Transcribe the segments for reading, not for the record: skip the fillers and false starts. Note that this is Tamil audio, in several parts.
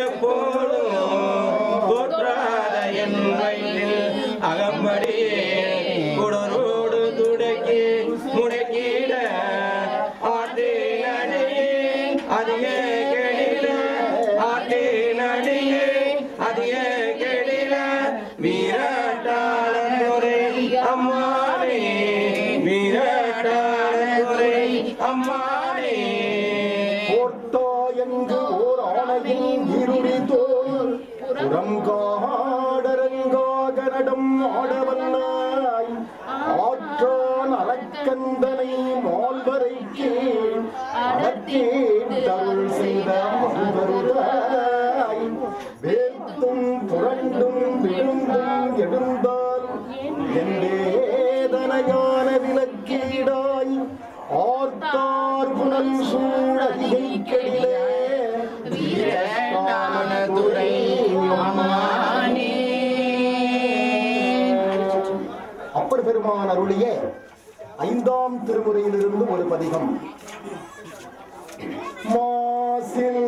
எப்போதும் தோற்றாத என் வயலில் அகம்படியே குடரோடு துடக்கி முடக்கிட ஆட்டின் அடியே அதிக கெடில ஆட்டின் அடியே அதிக கெடில வீரட்டாளரை அம்மானே வீரட்டாளரை அம்மானே போட்டோ எங்கு ஓர் ஆணையின் இருடி தோல் புறங்காடரங்காகனடம் ஆடவல்லாய் ஆற்றான் அலக்கந்தனை மால்வரைக்கு அடக்கேட்டருள் செய்த மல்வருதாய் வேத்தும் புரண்டும் விழுந்தும் எழுந்தால் என் வேதனையான விலக்கீடாய் ஆர்த்தார் புனல் சூழதிகை கெடிலே வீரட்டானதுரை அம்மானே. அப்பர் பெருமான் அருளிய 5ஆம் திருமுறையிலிருந்து ஒரு பதிகம். மாசில்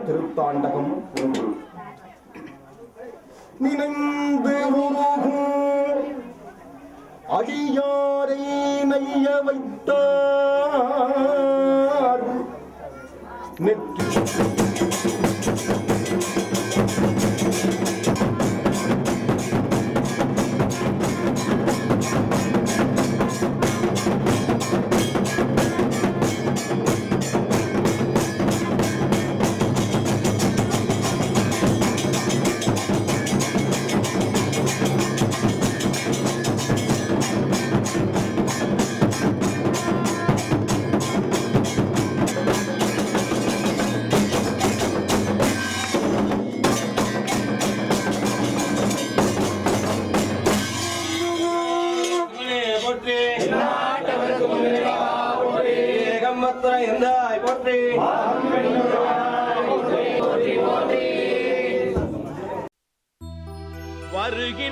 திருத்தாண்டகம் நினைந்து உருகும் அடியாரை நைய வைத்தார் நெற்றி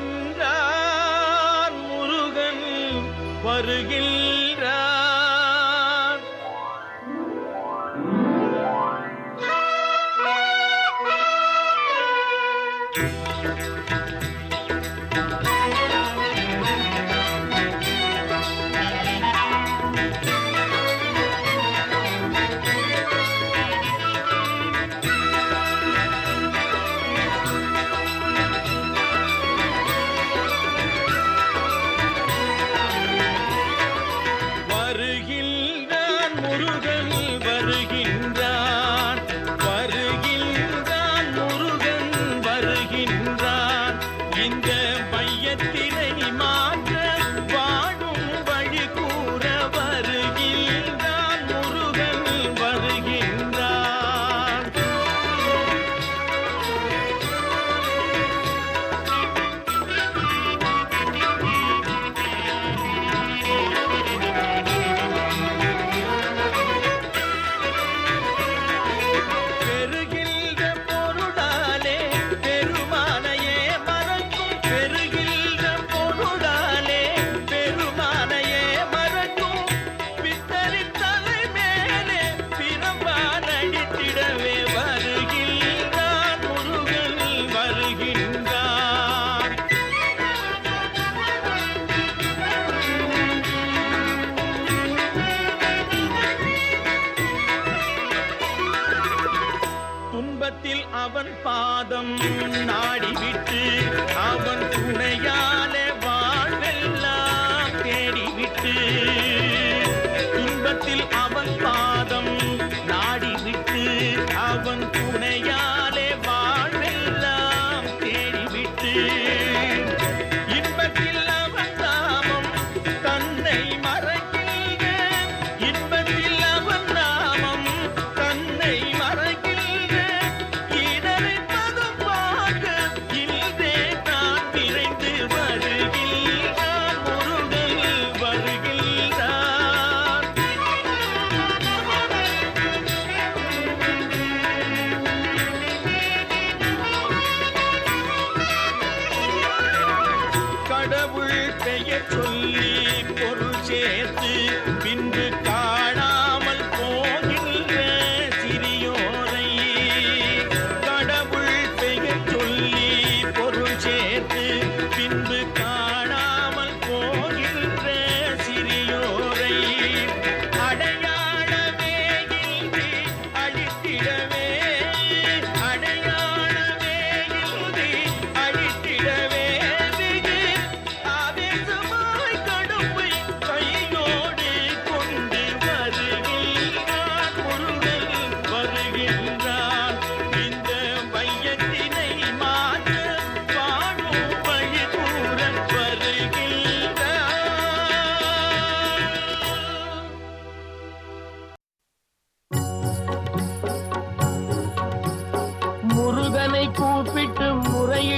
வருகின்றான் முருகன் வருகின்றான். அவன் பாதம் நாடிவிட்டு அவன் துணையாலே வாழ்வெல்லாம் தேடிவிட்டு துன்பத்தில் அவன் பாதம் நாடிவிட்டு அவன் துணையாலே வாழ்வெல்லாம் தேடிவிட்டு இன்பத்தில் அவன் நாமம் தன்னை மறக்கின்ற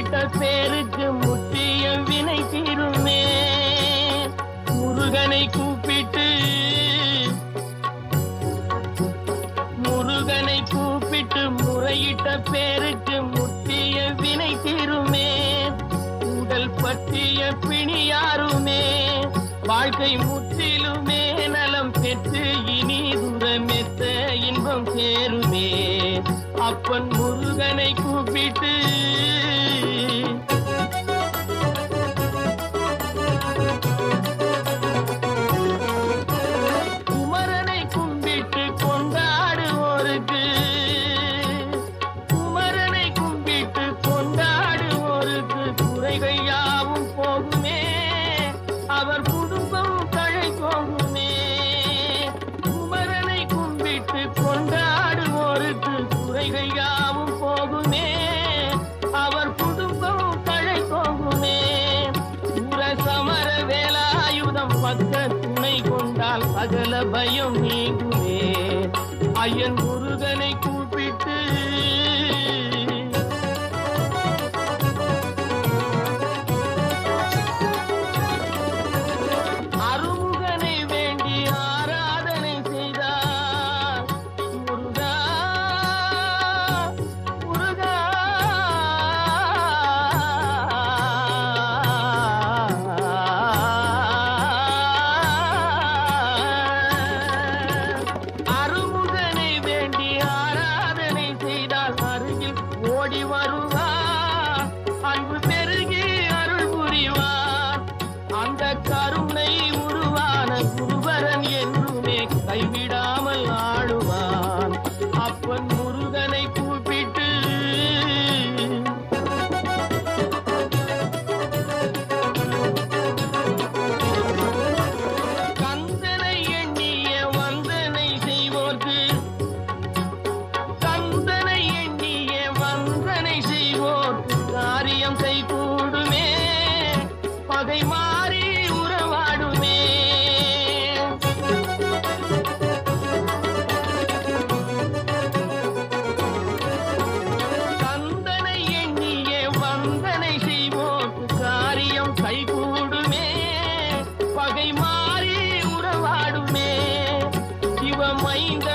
முறையிட்ட பேருக்கு முற்றிய வினை தீருமே. முருகனை கூப்பிட்டு முறையிட்ட பேருக்கு முற்றிய வினை தீருமே. உடல் பற்றிய பிணியாருமே வாழ்க்கை முற்றிலுமே நலம் பெற்று இனி துரமெத்த இன்பம் சேருமே. அப்பன் முருகனை கூப்பிட்டு குமரனை கும்பிட்டு கொண்டாடுவோருக்கு குறைகள் யாவும் போகுமே. அவர் குடும்பம் தழை போகுமே. குமரனை கும்பிட்டு கொண்டாடுவோருக்கு குறைகள் யாவும் போகுமே. அவர் குடும்பம் தழை போகுமே. உர சமர வேலாயுதம் பக்க துணை கொண்டால் சகல பயம் நீங்குமே. ஐயன் முருகனை கூப்பிட்டு ஓடி வருவார். அன்பு பெருகி அருள் புரிவார். அந்த கருணை உருவான குருவரன் என்றுமே கைவிடாமல் ஆடுவான். அப்பன் முருகனை கூப்பிட்டு கந்தனை எண்ணிய வந்தனை செய்வோர்க்கு காரியம் கைகூடுமே. பகை மாறி உறவாடுமே. கந்தனை எண்ணிய வந்தனை செய்வோர்க்கு காரியம் கைகூடுமே. பகை மாறி உறவாடுமே. சிவமைந்த